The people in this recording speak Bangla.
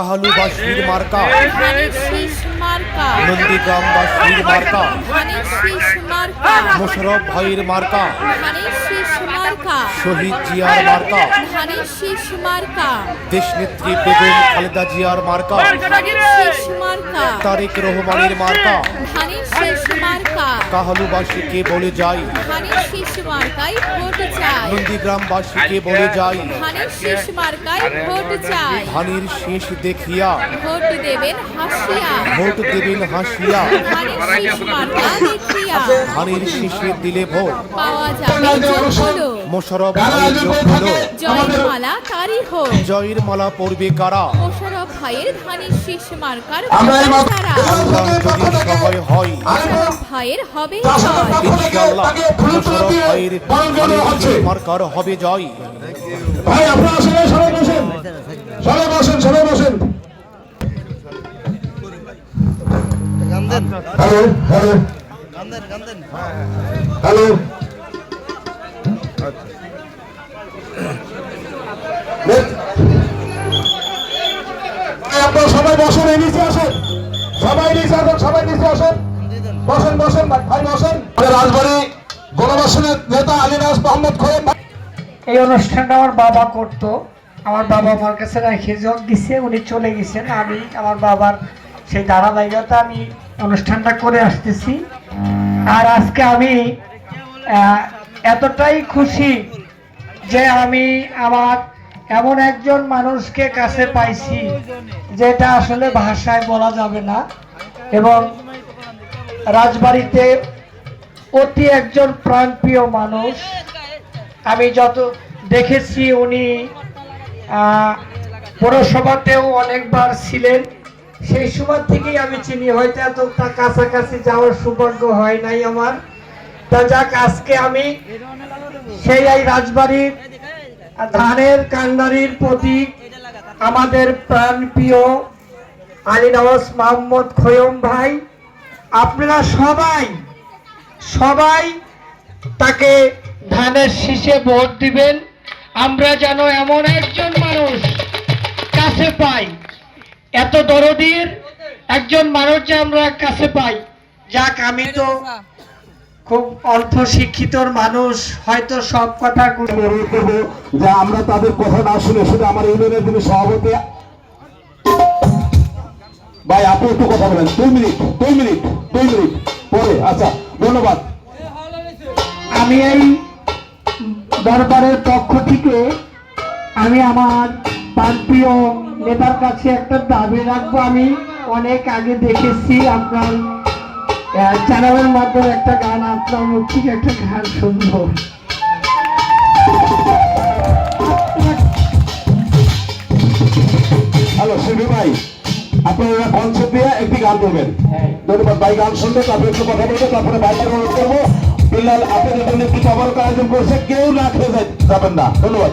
কাহালুবাসীর মার্কা ধানের শীষ মার্কা নন্দীগ্রামবাসীর মার্কা ধানের শীষ মার্কা মোশাররফ ভাইয়ের মার্কা ধানের শীষ মার্কা শহীদ জিয়ার মার্কা ধানের শীষ মার্কা দেশনেত্রী বেগম খালেদা জিয়ার মার্কা ধানের শীষ মার্কা তারেক রহমানের মার্কা ধানের শীষ মার্কা কাহালুবাসীকে বলে যাই ধানের শীষ মার্কায় ভোট চাই নন্দীগ্রামবাসীকে বলে যাই ধানের শীষ মার্কায় ভোট চাই ধানের শীষ দেখিয়া ভোট দেবেন হাসিয়া ভোট দেবেন হাসিয়া ধানের শীষ মার্কা দেখিয়া ধানের শীষে দিলে ভোট পাওয়া যাবে যোগ হলো মোশাররফ ভাইয়ের যোগ হলো জয়ের মালা তারই হোক জয়ের মালা পড়বে কারা মোশাররফ ভাইয়ের ধানের শীষ মার্কার তারা আল্লাহ যদি সহায় হয় মোশাররফ ভাইয়ের হবে জয় ইনশাআল্লাহ মোশাররফ ভাইয়ের ধানের শীষ মার্কার হবে জয় ভাই আপনারা আসলে সবাই বসেন, সবাই বসেন, সবাই বসেন। হ্যালো হ্যালো হ্যালো আপনারা সবাই বসেন, এই নিচে আসেন, সবাই নিচে আসেন, সবাই নিচে আসেন, বসেন বসেন ভাই বসেন। রাজবাড়ী গণবাসনের নেতা আলীনাজ মোহাম্মদ খোয়েম। এই অনুষ্ঠানটা আমার বাবা করতো। আমার বাবা আমার কাছে রেখে যোগ দিছে, উনি চলে গেছেন। আমি আমার বাবার সেই ধারাবাহিকতা আমি অনুষ্ঠানটা করে আসতেছি। আর আজকে আমি এতটাই খুশি যে আমি আমার এমন একজন মানুষকে কাছে পাইছি যেটা আসলে ভাষায় বলা যাবে না। এবং রাজবাড়িতে অতি একজন প্রাণপ্রিয় মানুষ। আমি যত দেখেছি উনি পৌরসভাতেও অনেকবার ছিলেন, সেই সময় থেকেই আমি চিনি। হয়তো এতটা কাছাকাছি যাওয়ার সৌভাগ্য হয় নাই আমার। তা যাক, আজকে আমি সেই এই রাজবাড়ির ধানের কান্ডারির প্রতীক আমাদের প্রাণপ্রিয় আলীনাজ মোহাম্মদ খোয়েম ভাই, আপনারা সবাই তাকে ধানের শীষে ভোট দিবেন। আমরা যেন এমন একজন মানুষ কাছে পাই, এত দরদির একজন মানুষ যে আমরা কাছে পাই। যাক, আমি তো খুব অল্প শিক্ষিতর মানুষ, হয়তো সব কথা যে আমরা তাদের কথা না শুনে শুধু আমার ইউনিয়নের যিনি সভাপতি ভাই, আপনি একটু কথা বলেন। 2 মিনিট পরে। আচ্ছা, ধন্যবাদ। আমি এই দরবারের পক্ষ থেকে আমি আমার প্রিয় নেতার কাছে একটা দাবি রাখবো। আমি অনেক আগে দেখেছি আপনার চ্যানেলের মাধ্যমে একটা গান, আপনার মুখ থেকে একটা গান শুনবো। হ্যালো শিল্পী ভাই, আপনারা কনসেপ্ট দিয়ে একটি গান করবেন। ধন্যবাদ ভাই। গান শুনবে, তারপরে একটু কথা বলবে, তারপরে বাইরে অনুরোধ করবো বিলাল আপনাদের জন্য একটু খাবার আয়োজন করছে, কেউ না খেয়ে যাবেন না। ধন্যবাদ।